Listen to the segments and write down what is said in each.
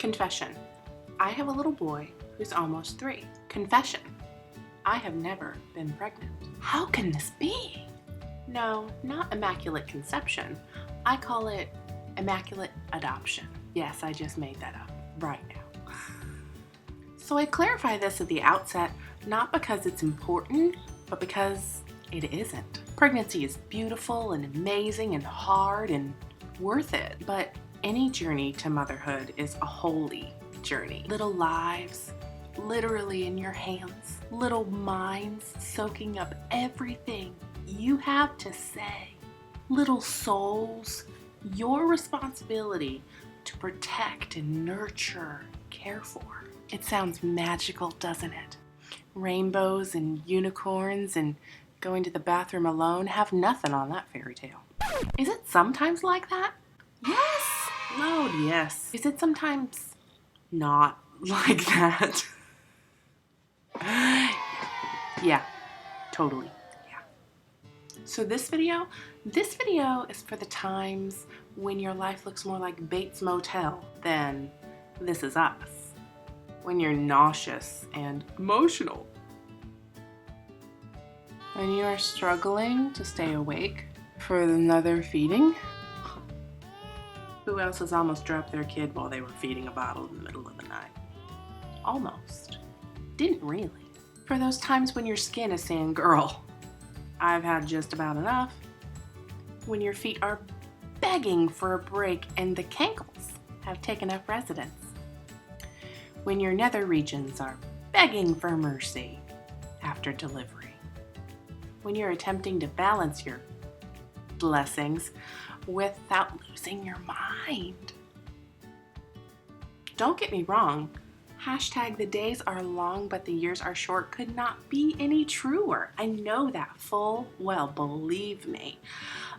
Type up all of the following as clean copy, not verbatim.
Confession. I have a little boy who's almost 3. Confession. I have never been pregnant. How can this be? No, not immaculate conception. I call it immaculate adoption. Yes, I just made that up right now. So I clarify this at the outset, not because it's important, but because it isn't. Pregnancy is beautiful and amazing and hard and worth it, but any journey to motherhood is a holy journey. Little lives, literally in your hands, little minds soaking up everything you have to say, little souls, your responsibility to protect and nurture, care for. It sounds magical, doesn't it? Rainbows and unicorns and going to the bathroom alone have nothing on that fairy tale. Is it sometimes like that? Yes! Lord, yes. Is it sometimes not like that? Yeah, totally. Yeah. So this video is for the times when your life looks more like Bates Motel than This Is Us. When you're nauseous and emotional. When you are struggling to stay awake for another feeding. Who else has almost dropped their kid while they were feeding a bottle in the middle of the night? Almost. Didn't really. For those times when your skin is saying, girl, I've had just about enough. When your feet are begging for a break and the cankles have taken up residence. When your nether regions are begging for mercy after delivery. When you're attempting to balance your blessings without losing your mind. Don't get me wrong, hashtag the days are long but the years are short could not be any truer. I know that full well, believe me.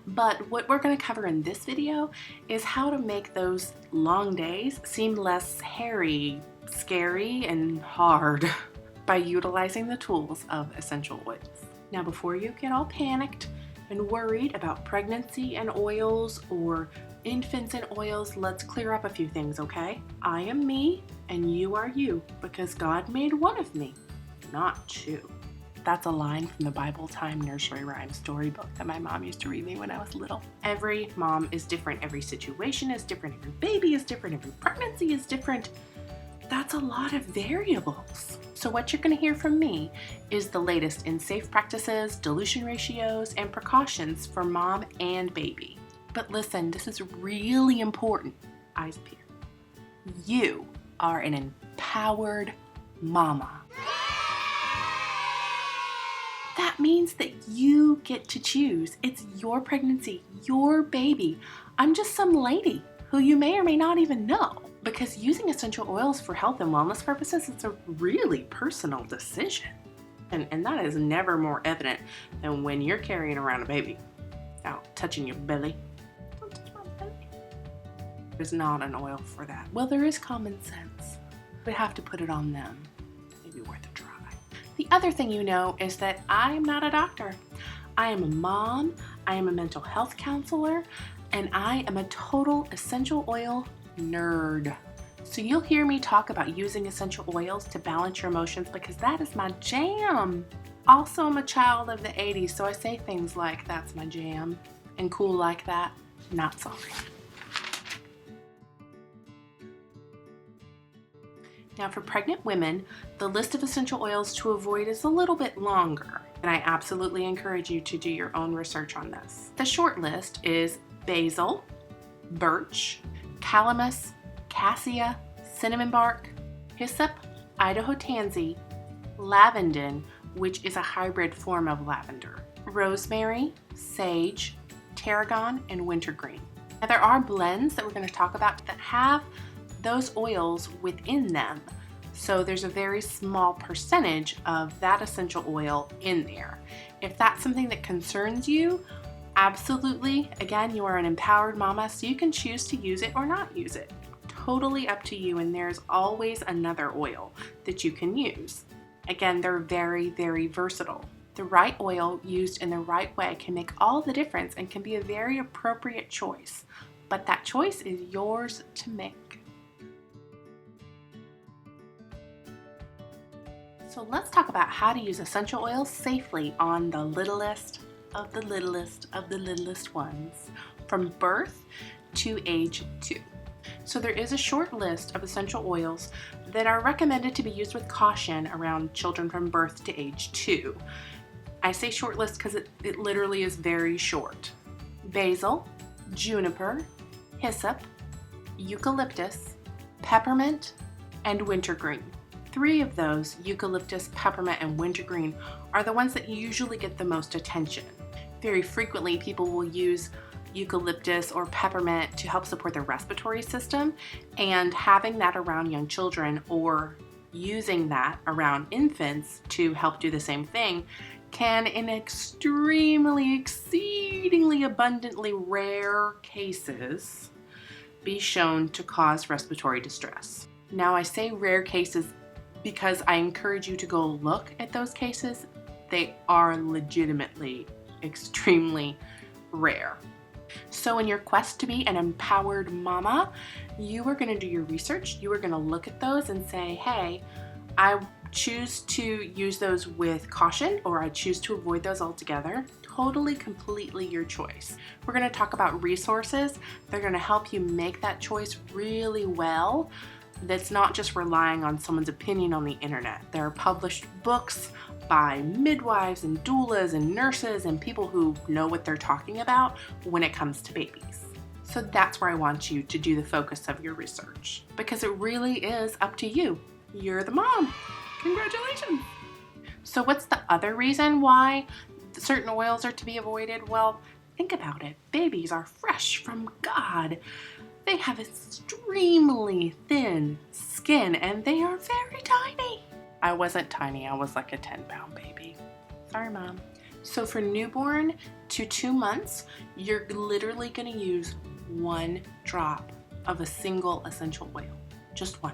But what we're going to cover in this video is how to make those long days seem less hairy, scary, and hard by utilizing the tools of essential oils. Now, before you get all panicked and worried about pregnancy and oils or infants and oils, let's clear up a few things, okay? I am me and you are you because God made one of me, not two. That's a line from the Bible Time nursery rhyme storybook that my mom used to read me when I was little. Every mom is different. Every situation is different. Every baby is different. Every pregnancy is different. That's a lot of variables. So what you're going to hear from me is the latest in safe practices, dilution ratios, and precautions for mom and baby. But listen, this is really important. Eyes up here. You are an empowered mama. That means that you get to choose. It's your pregnancy, your baby. I'm just some lady who you may or may not even know. Because using essential oils for health and wellness purposes, it's a really personal decision. And that is never more evident than when you're carrying around a baby out touching your belly. Don't touch my belly. There's not an oil for that. Well, there is common sense. We have to put it on them. Maybe worth a try. The other thing you know is that I am not a doctor. I am a mom, I am a mental health counselor, and I am a total essential oil nerd. So you'll hear me talk about using essential oils to balance your emotions because that is my jam. Also, I'm a child of the 80s, so I say things like, that's my jam, and cool like that, not sorry. Now for pregnant women, the list of essential oils to avoid is a little bit longer, and I absolutely encourage you to do your own research on this. The short list is basil, birch, calamus, cassia, cinnamon bark, hyssop, Idaho tansy, lavandin, which is a hybrid form of lavender, rosemary, sage, tarragon, and wintergreen. Now there are blends that we're going to talk about that have those oils within them. So there's a very small percentage of that essential oil in there. If that's something that concerns you, absolutely, again, you are an empowered mama, so you can choose to use it or not use it. Totally up to you, and there's always another oil that you can use. Again, they're very, very versatile. The right oil used in the right way can make all the difference and can be a very appropriate choice, but that choice is yours to make. So let's talk about how to use essential oils safely on the littlest of the littlest of the littlest ones, from birth to age 2. So there is a short list of essential oils that are recommended to be used with caution around children from birth to age 2. I say short list because it literally is very short. Basil, juniper, hyssop, eucalyptus, peppermint, and wintergreen. 3 of those, eucalyptus, peppermint, and wintergreen, are the ones that usually get the most attention. Very frequently, people will use eucalyptus or peppermint to help support their respiratory system, and having that around young children or using that around infants to help do the same thing can, in exceedingly abundantly rare cases, be shown to cause respiratory distress. Now, I say rare cases because I encourage you to go look at those cases. They are legitimately extremely rare. So in your quest to be an empowered mama, you are going to do your research. You are going to look at those and say, hey, I choose to use those with caution, or I choose to avoid those altogether. Totally, completely your choice. We're going to talk about resources. They're going to help you make that choice really well. That's not just relying on someone's opinion on the internet. There are published books by midwives and doulas and nurses and people who know what they're talking about when it comes to babies. So that's where I want you to do the focus of your research, because it really is up to you. You're the mom. Congratulations. So what's the other reason why certain oils are to be avoided? Well, think about it. Babies are fresh from God. They have extremely thin skin and they are very tiny. I wasn't tiny, I was like a 10-pound baby. Sorry, Mom. So for newborn to 2 months, you're literally going to use 1 drop of a single essential oil. Just 1.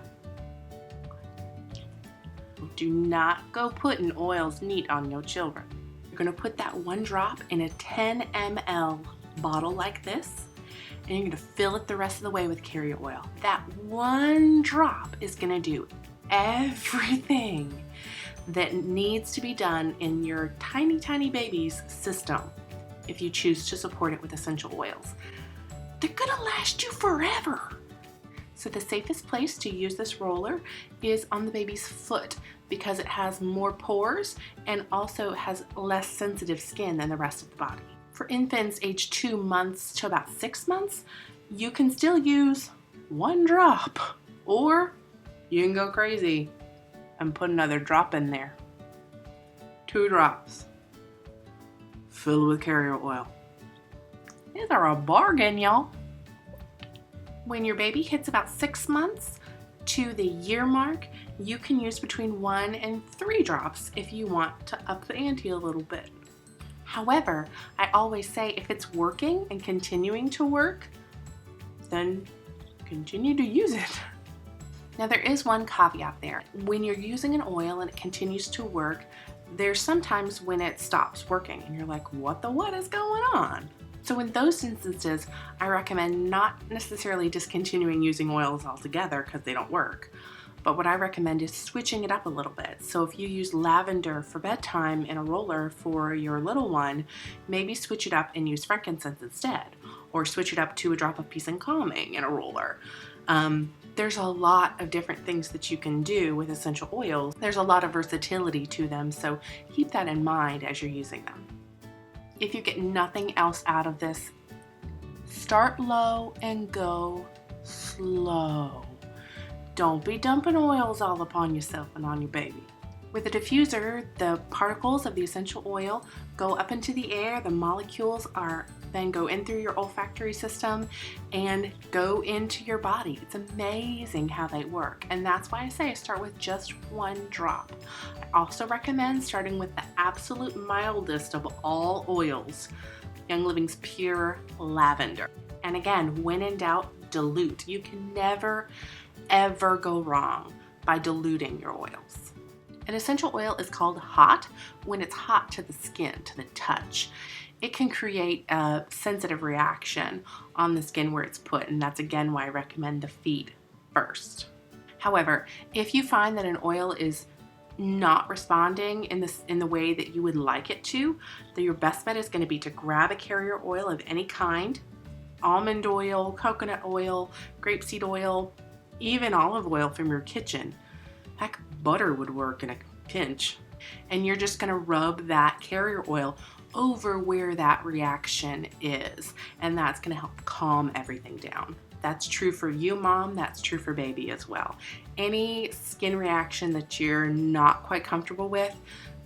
Do not go putting oils neat on your children. You're going to put that 1 drop in a 10 ml bottle like this, and you're going to fill it the rest of the way with carrier oil. That 1 drop is going to do everything that needs to be done in your tiny, tiny baby's system if you choose to support it with essential oils. They're going to last you forever. So the safest place to use this roller is on the baby's foot, because it has more pores and also has less sensitive skin than the rest of the body. For infants aged 2 months to about 6 months, you can still use 1 drop, or you can go crazy and put another drop in there. 2 drops. Fill with carrier oil. These are a bargain, y'all. When your baby hits about 6 months to the year mark, you can use between 1 and 3 drops if you want to up the ante a little bit. However, I always say if it's working and continuing to work, then continue to use it. Now there is one caveat there. When you're using an oil and it continues to work, there's sometimes when it stops working and you're like, what is going on? So in those instances, I recommend not necessarily discontinuing using oils altogether because they don't work. But what I recommend is switching it up a little bit. So if you use lavender for bedtime in a roller for your little one, maybe switch it up and use frankincense instead. Or switch it up to a drop of peace and calming in a roller. There's a lot of different things that you can do with essential oils. There's a lot of versatility to them, so keep that in mind as you're using them. If you get nothing else out of this, start low and go slow. Don't be dumping oils all upon yourself and on your baby. With a diffuser, the particles of the essential oil go up into the air. The molecules then go in through your olfactory system and go into your body. It's amazing how they work. And that's why I say start with just 1 drop. I also recommend starting with the absolute mildest of all oils, Young Living's Pure Lavender. And again, when in doubt, dilute. You can never, ever go wrong by diluting your oils. An essential oil is called hot when it's hot to the skin, to the touch. It can create a sensitive reaction on the skin where it's put, and that's again why I recommend the feet first. However, if you find that an oil is not responding in the way that you would like it to, then your best bet is going to be to grab a carrier oil of any kind, almond oil, coconut oil, grapeseed oil, even olive oil from your kitchen. Heck, butter would work in a pinch. And you're just going to rub that carrier oil over where that reaction is, and that's going to help calm everything down. That's true for you, mom. That's true for baby as well. Any skin reaction that you're not quite comfortable with,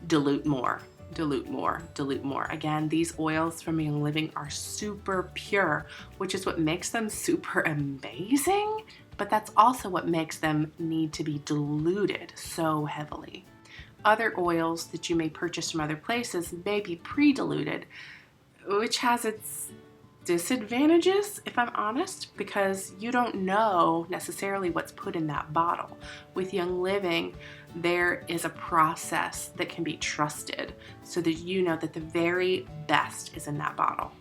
dilute more, dilute more, dilute more. Again, these oils from Young Living are super pure, which is what makes them super amazing, but that's also what makes them need to be diluted so heavily. Other oils that you may purchase from other places may be pre-diluted, which has its disadvantages, if I'm honest, because you don't know necessarily what's put in that bottle. With Young Living, there is a process that can be trusted so that you know that the very best is in that bottle.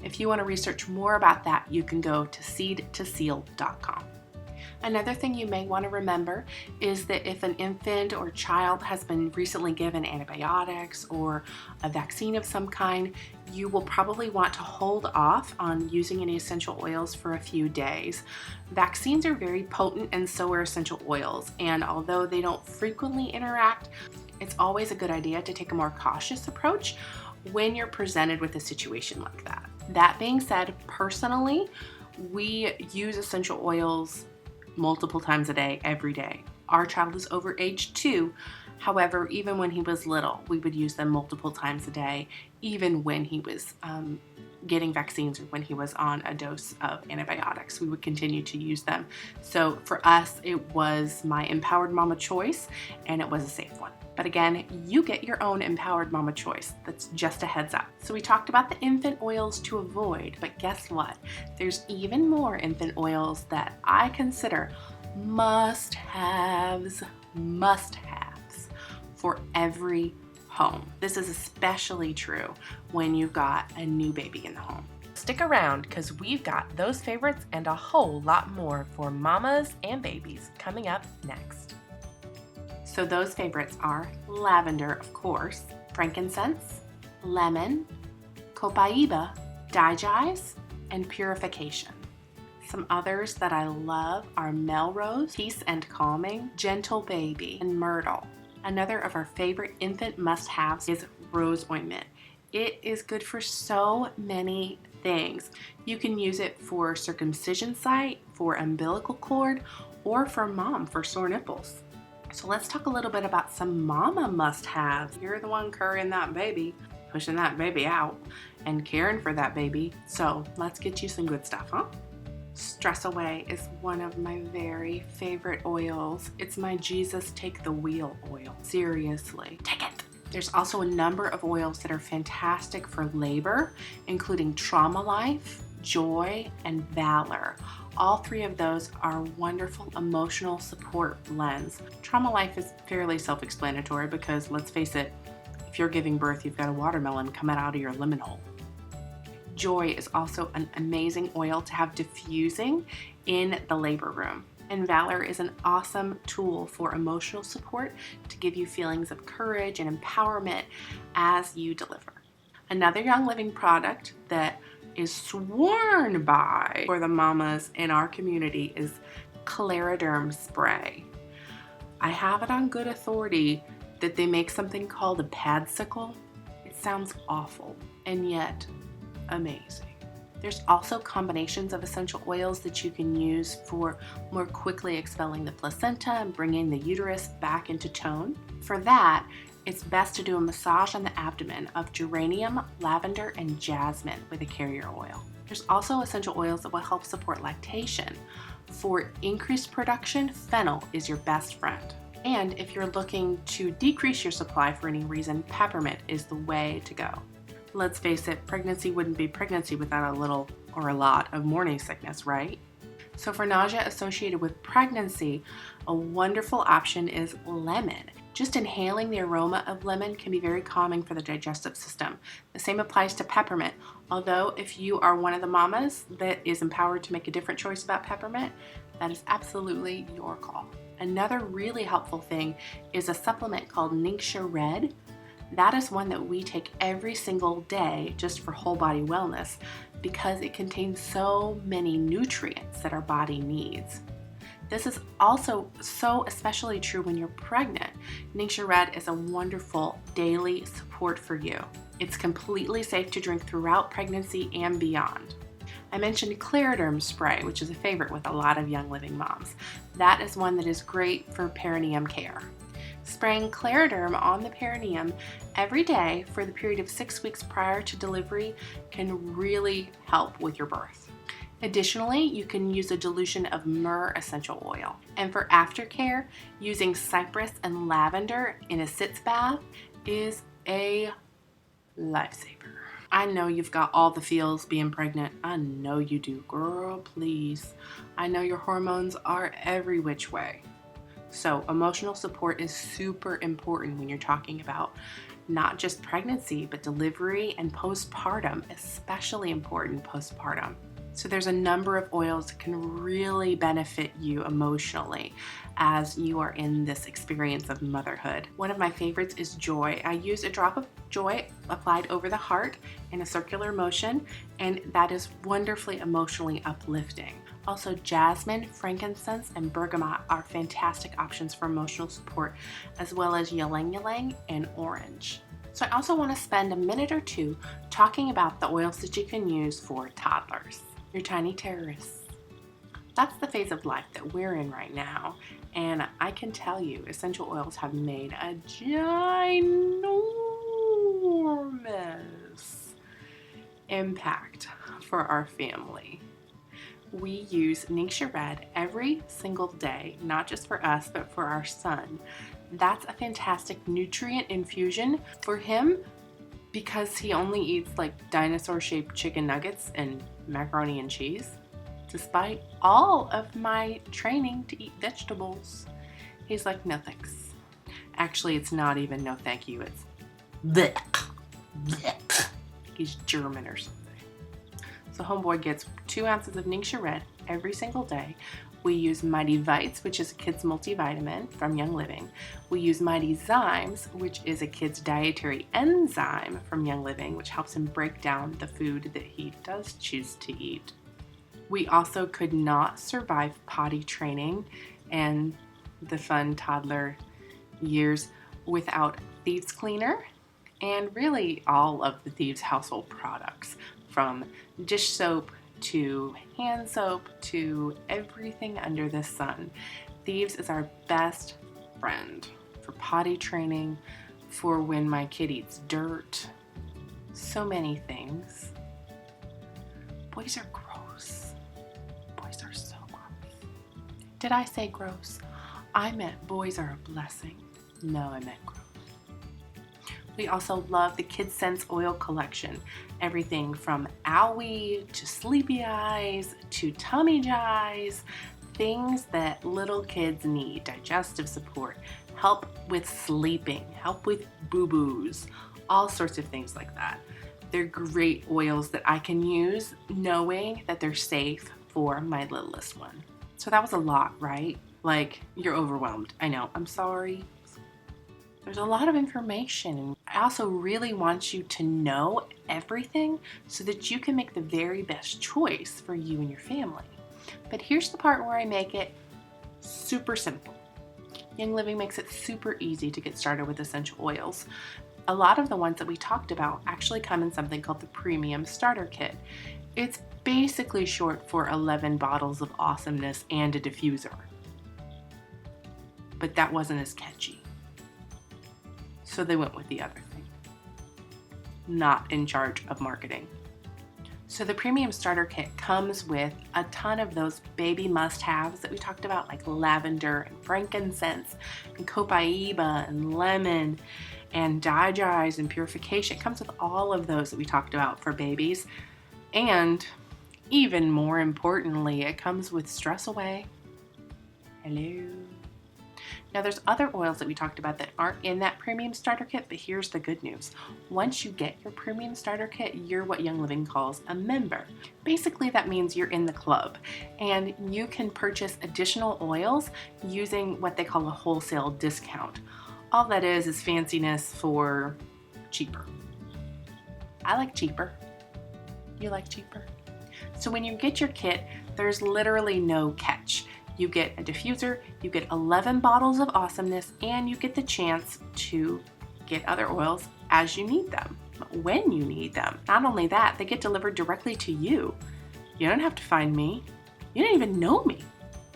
If you want to research more about that, you can go to seedtoseal.com. Another thing you may want to remember is that if an infant or child has been recently given antibiotics or a vaccine of some kind, you will probably want to hold off on using any essential oils for a few days. Vaccines are very potent, and so are essential oils, and although they don't frequently interact, it's always a good idea to take a more cautious approach when you're presented with a situation like that. That being said, personally, we use essential oils multiple times a day, every day. Our child is over age 2. However, even when he was little, we would use them multiple times a day, even when he was getting vaccines or when he was on a dose of antibiotics. We would continue to use them. So for us, it was my Empowered Mama choice, and it was a safe one. But again, you get your own Empowered Mama choice. That's just a heads up. So we talked about the infant oils to avoid, but guess what? There's even more infant oils that I consider must-haves for every home. This is especially true when you've got a new baby in the home. Stick around, because we've got those favorites and a whole lot more for mamas and babies coming up next. So those favorites are lavender, of course, frankincense, lemon, copaiba, digize, and purification. Some others that I love are Melrose, Peace and Calming, Gentle Baby, and Myrtle. Another of our favorite infant must-haves is rose ointment. It is good for so many things. You can use it for circumcision site, for umbilical cord, or for mom for sore nipples. So let's talk a little bit about some mama must-haves. You're the one carrying that baby, pushing that baby out, and caring for that baby. So let's get you some good stuff, huh? Stress Away is one of my very favorite oils. It's my Jesus Take the Wheel oil. Seriously, take it. There's also a number of oils that are fantastic for labor, including Trauma Life, Joy, and Valor. All three of those are wonderful emotional support blends. Trauma Life is fairly self-explanatory because, let's face it, if you're giving birth, you've got a watermelon coming out of your lemon hole. Joy is also an amazing oil to have diffusing in the labor room. And Valor is an awesome tool for emotional support to give you feelings of courage and empowerment as you deliver. Another Young Living product that is sworn by for the mamas in our community is Clariderm spray. I have it on good authority that they make something called a padsicle. It sounds awful, and yet amazing. There's also combinations of essential oils that you can use for more quickly expelling the placenta and bringing the uterus back into tone. For that, it's best to do a massage on the abdomen of geranium, lavender, and jasmine with a carrier oil. There's also essential oils that will help support lactation. For increased production, fennel is your best friend. And if you're looking to decrease your supply for any reason, peppermint is the way to go. Let's face it, pregnancy wouldn't be pregnancy without a little or a lot of morning sickness, right? So for nausea associated with pregnancy, a wonderful option is lemon. Just inhaling the aroma of lemon can be very calming for the digestive system. The same applies to peppermint, although if you are one of the mamas that is empowered to make a different choice about peppermint, that is absolutely your call. Another really helpful thing is a supplement called Ningxia Red. That is one that we take every single day just for whole body wellness because it contains so many nutrients that our body needs. This is also so especially true when you're pregnant. Ningxia Red is a wonderful daily support for you. It's completely safe to drink throughout pregnancy and beyond. I mentioned Clariderm spray, which is a favorite with a lot of Young Living moms. That is one that is great for perineum care. Spraying Clariderm on the perineum every day for the period of 6 weeks prior to delivery can really help with your birth. Additionally, you can use a dilution of myrrh essential oil. And for aftercare, using cypress and lavender in a sitz bath is a lifesaver. I know you've got all the feels being pregnant. I know you do, girl, please. I know your hormones are every which way. So emotional support is super important when you're talking about not just pregnancy, but delivery and postpartum, especially important postpartum. So there's a number of oils that can really benefit you emotionally as you are in this experience of motherhood. One of my favorites is Joy. I use a drop of Joy applied over the heart in a circular motion, and that is wonderfully emotionally uplifting. Also, jasmine, frankincense, and bergamot are fantastic options for emotional support, as well as ylang ylang and orange. So I also want to spend a minute or two talking about the oils that you can use for toddlers. Your tiny terrorists. That's the phase of life that we're in right now, and I can tell you essential oils have made a ginormous impact for our family. We use Ningxia Red every single day, not just for us, but for our son. That's a fantastic nutrient infusion for him because he only eats like dinosaur-shaped chicken nuggets and macaroni and cheese. Despite all of my training to eat vegetables, he's like, no thanks. Actually, it's not even no thank you, it's bleh, bleh. He's German or something. So homeboy gets 2 ounces of Ningxia Red every single day. We use Mighty Vites, which is a kid's multivitamin from Young Living. We use Mighty Zymes, which is a kid's dietary enzyme from Young Living, which helps him break down the food that he does choose to eat. We also could not survive potty training and the fun toddler years without Thieves Cleaner and really all of the Thieves household products, from dish soap to hand soap to everything under the sun. Thieves is our best friend for potty training, for when my kid eats dirt, so many things. Boys are gross. Boys are so gross. Did I say gross? I meant boys are a blessing. No, I meant gross. We also love the Kid Sense oil collection. Everything from owie to sleepy eyes to tummy jies, things that little kids need, digestive support, help with sleeping, help with boo-boos, all sorts of things like that. They're great oils that I can use knowing that they're safe for my littlest one. So that was a lot, right? Like, you're overwhelmed. I know, I'm sorry. There's a lot of information. I also really want you to know everything so that you can make the very best choice for you and your family. But here's the part where I make it super simple. Young Living makes it super easy to get started with essential oils. A lot of the ones that we talked about actually come in something called the Premium Starter Kit. It's basically short for 11 bottles of awesomeness and a diffuser. But that wasn't as catchy. So they went with the other thing. Not in charge of marketing. So the Premium Starter Kit comes with a ton of those baby must-haves that we talked about, like lavender and frankincense and copaiba and lemon and digize and purification. It comes with all of those that we talked about for babies. And even more importantly, it comes with Stress Away. Hello. Now there's other oils that we talked about that aren't in that premium starter kit, but here's the good news. Once you get your premium starter kit, you're what Young Living calls a member. Basically that means you're in the club and you can purchase additional oils using what they call a wholesale discount. All that is fanciness for cheaper. I like cheaper. You like cheaper? So when you get your kit, there's literally no catch. You get a diffuser, you get 11 bottles of awesomeness, and you get the chance to get other oils as you need them, when you need them. Not only that, they get delivered directly to you. You don't have to find me. You don't even know me.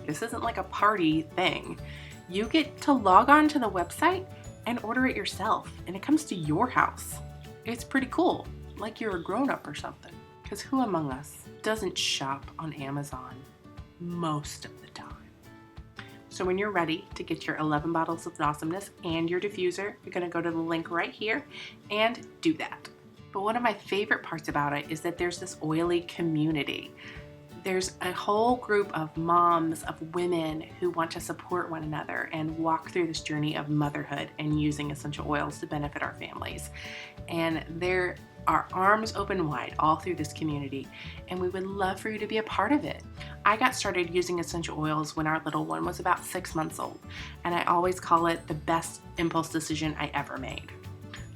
This isn't like a party thing. You get to log on to the website and order it yourself, and it comes to your house. It's pretty cool, like you're a grown-up or something. Because who among us doesn't shop on Amazon most of the time? So when you're ready to get your 11 bottles of awesomeness and your diffuser, you're gonna go to the link right here and do that. But one of my favorite parts about it is that there's this oily community. There's a whole group of moms, of women who want to support one another and walk through this journey of motherhood and using essential oils to benefit our families. And there are arms open wide all through this community, and we would love for you to be a part of it. I got started using essential oils when our little one was about 6 months old, and I always call it the best impulse decision I ever made.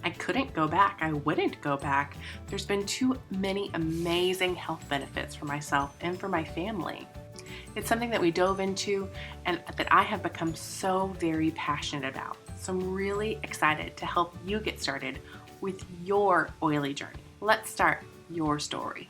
I couldn't go back. I wouldn't go back. There's been too many amazing health benefits for myself and for my family. It's something that we dove into and that I have become so very passionate about. So I'm really excited to help you get started with your oily journey. Let's start your story.